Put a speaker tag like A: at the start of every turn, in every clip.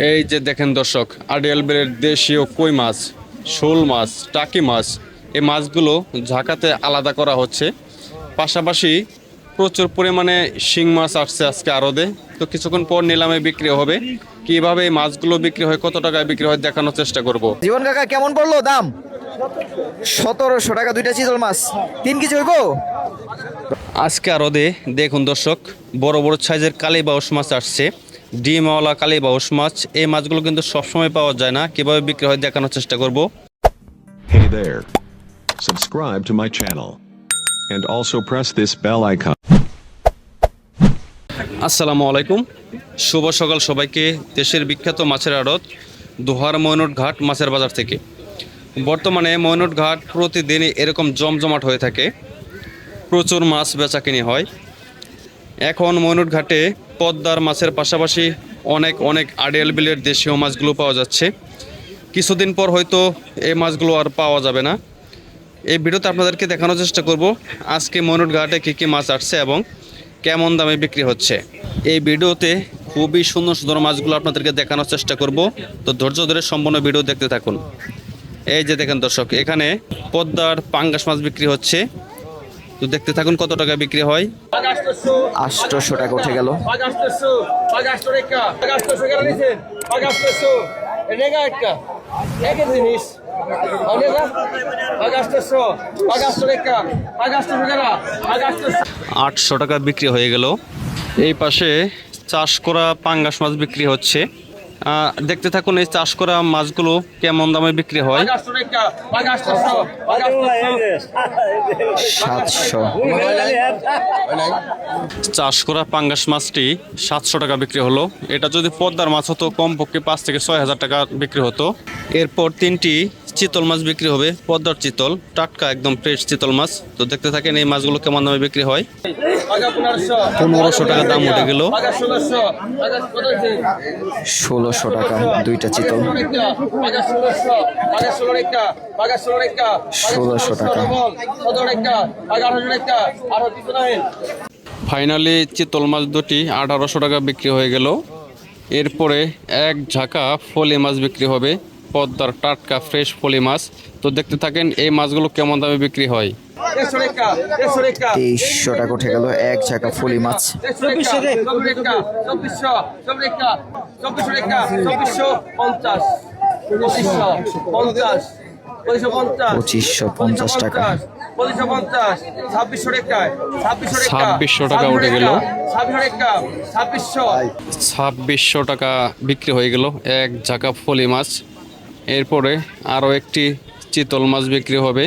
A: এই যে দেখেন দর্শক, আড়িয়াল বিলের দেশীয় কই মাছ, শোল মাছ, টাকি মাছ, এই মাছগুলো ঝাঁকাতে আলাদা করা হচ্ছে। পাশাপাশি প্রচুর পরিমাণে শিং মাছ আসছে আজকে আড়তে। তো কিছুক্ষণ পর নিলামে বিক্রি হবে। কিভাবে এই মাছগুলো বিক্রি হয়, কত টাকায় বিক্রি হয় দেখানোর চেষ্টা করব।
B: জীবন কাকা কেমন পড়লো দাম? 1700 টাকা দুইটা চিতল মাছ, 3 কেজি হইব।
A: আজকে আড়তে দেখুন দর্শক, বড় বড় সাইজের কালী বাউস মাছ আসছে, ডিমওয়ালা কালী বাউস মাছ। এই মাছগুলো কিন্তু সবসময় পাওয়া যায় না। কিভাবে বিক্রি হয় দেখানোর চেষ্টা করব।
C: Hey there. Subscribe to my channel. And also press this bell icon.
A: আসসালামু আলাইকুম, শুভ সকাল সবাইকে। দেশের বিখ্যাত মাছের আড়ত দোহার ময়নট ঘাট মাছের বাজার থেকে। বর্তমানে ময়নট ঘাট প্রতিদিনই এরকম জমজমাট হয়ে থাকে, প্রচুর মাছ বেচাকিনি হয়। এখন ময়নট ঘাটে পদ্মার মাছের পাশাপাশি অনেক আড়িয়াল বিলের দেশীয় মাছগুলো পাওয়া যাচ্ছে। কিছুদিন পর হয়তো এই মাছগুলো আর পাওয়া যাবে না। এই ভিডিওতে আপনাদেরকে দেখানোর চেষ্টা করব আজকে ময়নট ঘাটে কী কী মাছ আসছে এবং কেমন দামে বিক্রি হচ্ছে। এই ভিডিওতে খুবই সুন্দর সুন্দর মাছগুলো আপনাদেরকে দেখানোর চেষ্টা করব। তো ধৈর্য ধরে সম্পূর্ণ ভিডিও দেখতে থাকুন। এই যে দেখেন দর্শক, এখানে পদ্মার পাঙ্গাস মাছ বিক্রি হচ্ছে। তো দেখতে থাকুন কত টাকা বিক্রি হয়।
B: 800 টাকা উঠে গেল।
A: আটশো টাকা বিক্রি হয়ে গেল। এই পাশে চাষ করা পাঙ্গাস মাছ বিক্রি হচ্ছে। দেখতে থাকুন এই চাষ করা মাছগুলো কেমন দামে বিক্রি হয়।
B: 700
A: চাষ করা পাঙ্গাস মাছটি 700 টাকা বিক্রি হলো। এটা যদি পদ্মার মাছ হতো কমপক্ষে 5 থেকে 6 হাজার টাকা বিক্রি হতো। এরপর 3টি চিতল মাছ বিক্রি হবে, পদ্মার চিতল, টাটকা একদম ফ্রেশ চিতল মাছ। তো দেখতে থাকেন এই মাছগুলো কেমন দামে বিক্রি হয়। 1500 টাকা দাম উঠে গেল।
B: 1600 টাকা দুইটা চিতল। 1600 টাকা।
A: ফাইনালি চিতল মাছ দুটি 1800 টাকা বিক্রি হয়ে গেল। এরপরে এক ঝাঁকা ফলি মাছ বিক্রি হবে, পদ্মার টাটকা ফ্রেশ ফলি মাছ। তো দেখতে থাকেন এই মাছগুলো কেমন দামে বিক্রি হয়।
B: 2300 টাকা উঠে গেল এক ঝাঁকা ফুলি মাছ। 2550 টাকা।
A: 2600 টাকা উঠে গেল। 2600 টাকা বিক্রি হয়ে গেল এক ঝাঁকা ফলি মাছ। এরপরে আরও একটি চিতল মাছ বিক্রি হবে,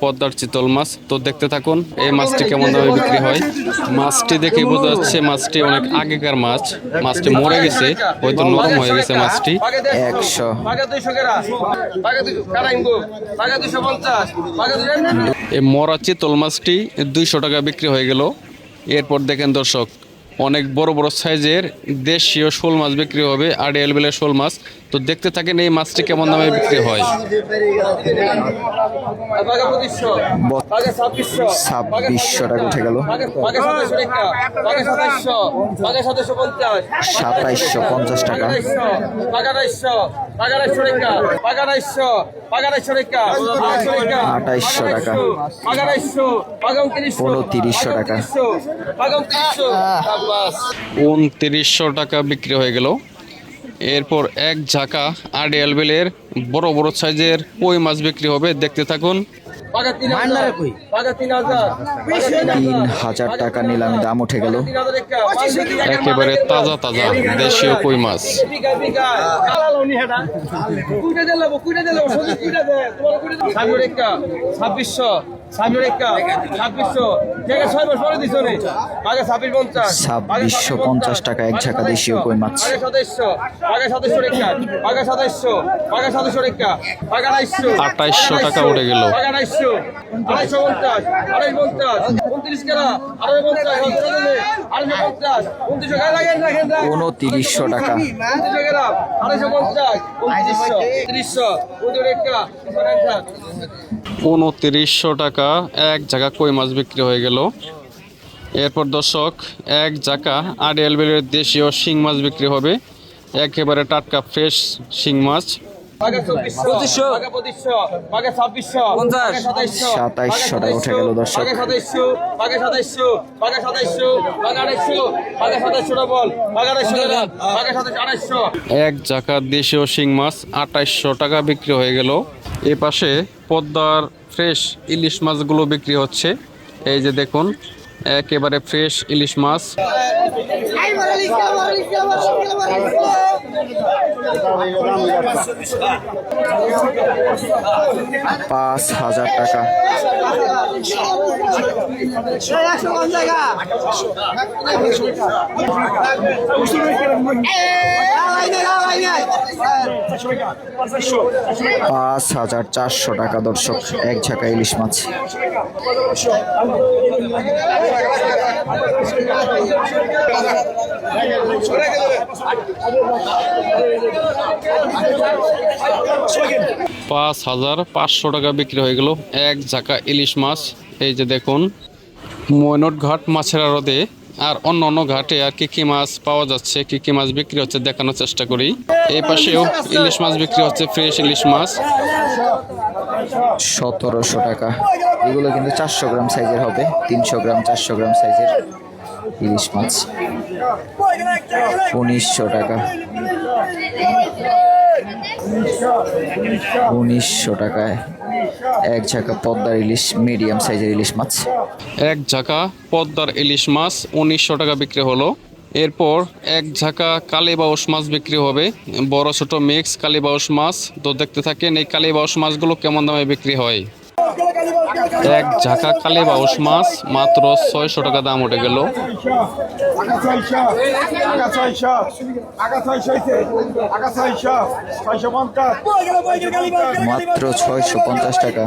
A: পদ্মার চিতল মাছ। তো দেখতে থাকুন এই মাছটি কেমন দামে বিক্রি হয়। মাছটি দেখে বোঝা যাচ্ছে মাছটি অনেক আগেকার মাছ, মাছটি মরে গেছে, হয়তো নরম হয়ে গেছে মাছটি।
B: 100
A: এই মরা চিতল মাছটি 200 টাকা বিক্রি হয়ে গেল। এরপর দেখেন দর্শক, অনেক বড় বড় সাইজের দেশীয় শোল মাছ বিক্রি হবে, আড়িয়াল বিলের শোল মাছ। তো দেখতে থাকেন এই মাছটি কেমন দামে বিক্রি হয়।
B: 2600 টাকা উঠে গেল। 2750 টাকা। 2800 টাকা। 2900 টাকা।
A: 2900 টাকা বিক্রি হয়ে গেল। এরপর এক ঝাঁকা আড়িয়াল বিলের বড় বড় সাইজের কই মাছ বিক্রি হবে, দেখতে থাকুন।
B: 3000 টাকা নিলামে দাম উঠে গেল।
A: একেবারে তাজা তাজা দেশীয় কই মাছ।
B: 2650 টাকা এক ঝাঁকা দেশীয় কই মাছ।
A: 2800 টাকা উঠে গেল।
B: 2900 টাকা।
A: 2900 টাকা এক জায়গা কই মাছ বিক্রি হয়ে গেল। এরপর দর্শক এক জায়গা আড়িয়াল বিলের দেশীয় শিং মাছ বিক্রি হবে, একেবারে টাটকা ফ্রেশ শিং মাছ।
B: 2700 টাকা উঠে গেল দর্শক।
A: এক ঝাঁকা দেশীয় শিং মাছ 2800 টাকা বিক্রি হয়ে গেল। এ পাশে পদ্মার ফ্রেশ ইলিশ মাছগুলো বিক্রি হচ্ছে। এই যে দেখুন একেবারে ফ্রেশ ইলিশ মাছ।
B: 5000 টাকা। $5400 টাকা দর্শক এক ঝাঁকা ইলিশ মাছ।
A: $5500 টাকা বিক্রি হয়ে গেল এক ঝাঁকা ইলিশ মাছ। এই যে দেখুন ময়নট ঘাট মাছের আড়তে আর অন্য অন্য ঘাটে আর কি কি মাছ পাওয়া যাচ্ছে, কি কি মাছ বিক্রি হচ্ছে দেখানোর চেষ্টা করি। এই পাশেও ইলিশ মাছ বিক্রি হচ্ছে, ফ্রেশ ইলিশ মাছ।
B: 1700 টাকা। এগুলো কিন্তু 400 গ্রাম সাইজের হবে, 300 গ্রাম 400 গ্রাম সাইজের ইলিশ মাছ। 1900 টাকা। 1900 টাকায় এক ঝাঁকা পদ্মার ইলিশ, মিডিয়াম সাইজের ইলিশ মাছ।
A: এক ঝাঁকা পদ্মার ইলিশ মাছ 1900 টাকা বিক্রি হলো। এরপর এক ঝাঁকা কালীবাউস মাছ বিক্রি হবে, বড় ছোট মিক্স কালীবাউস মাছ। তো দেখতে থাকেন এই কালীবাউস মাছগুলো কেমন দামে বিক্রি হয়। এক ঝাঁকা কালীবাউস মাছ মাত্র 600 টাকা দাম উঠে গেল।
B: মাত্র 650 টাকা।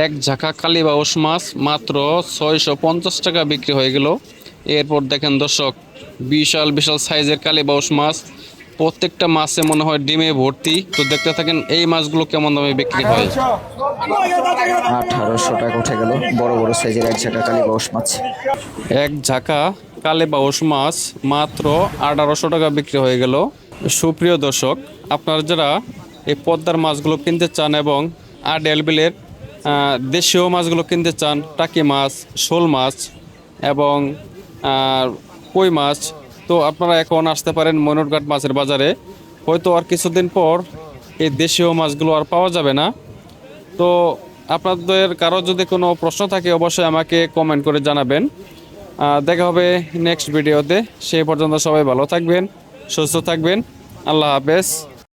A: এক ঝাঁকা কালীবাউস মাছ মাত্র 650 টাকা বিক্রি হয়ে গেল। এরপর দেখেন দর্শক বিশাল বিশাল সাইজের কালীবাউস মাছ, প্রত্যেকটা মাছে মনে হয় ডিমে ভর্তি। তো দেখতে থাকেন এই মাছগুলো কেমন দামে বিক্রি হয়।
B: 1800 টাকা উঠে গেল বড় বড় সাইজের এক ঝাঁকা কালীবাউস মাছ।
A: এক ঝাঁকা কালীবাউস মাছ মাত্র 1800 টাকা বিক্রি হয়ে গেল। সুপ্রিয় দর্শক, আপনারা যারা এই পদ্মার মাছগুলো কিনতে চান এবং আড়িয়াল বিলের দেশীয় মাছগুলো কিনতে চান, টাকি মাছ, শোল মাছ এবং কই মাছ, তো আপনারা এখন আসতে পারেন ময়নট ঘাট মাছের বাজারে। হয়তো আর কিছুদিন পর এই দেশীয় মাছগুলো আর পাওয়া যাবে না। তো আপনাদের কারো যদি কোনো প্রশ্ন থাকে অবশ্যই আমাকে কমেন্ট করে জানাবেন। দেখা হবে নেক্সট ভিডিওতে। সেই পর্যন্ত সবাই ভালো থাকবেন, সুস্থ থাকবেন। আল্লাহ হাফেজ।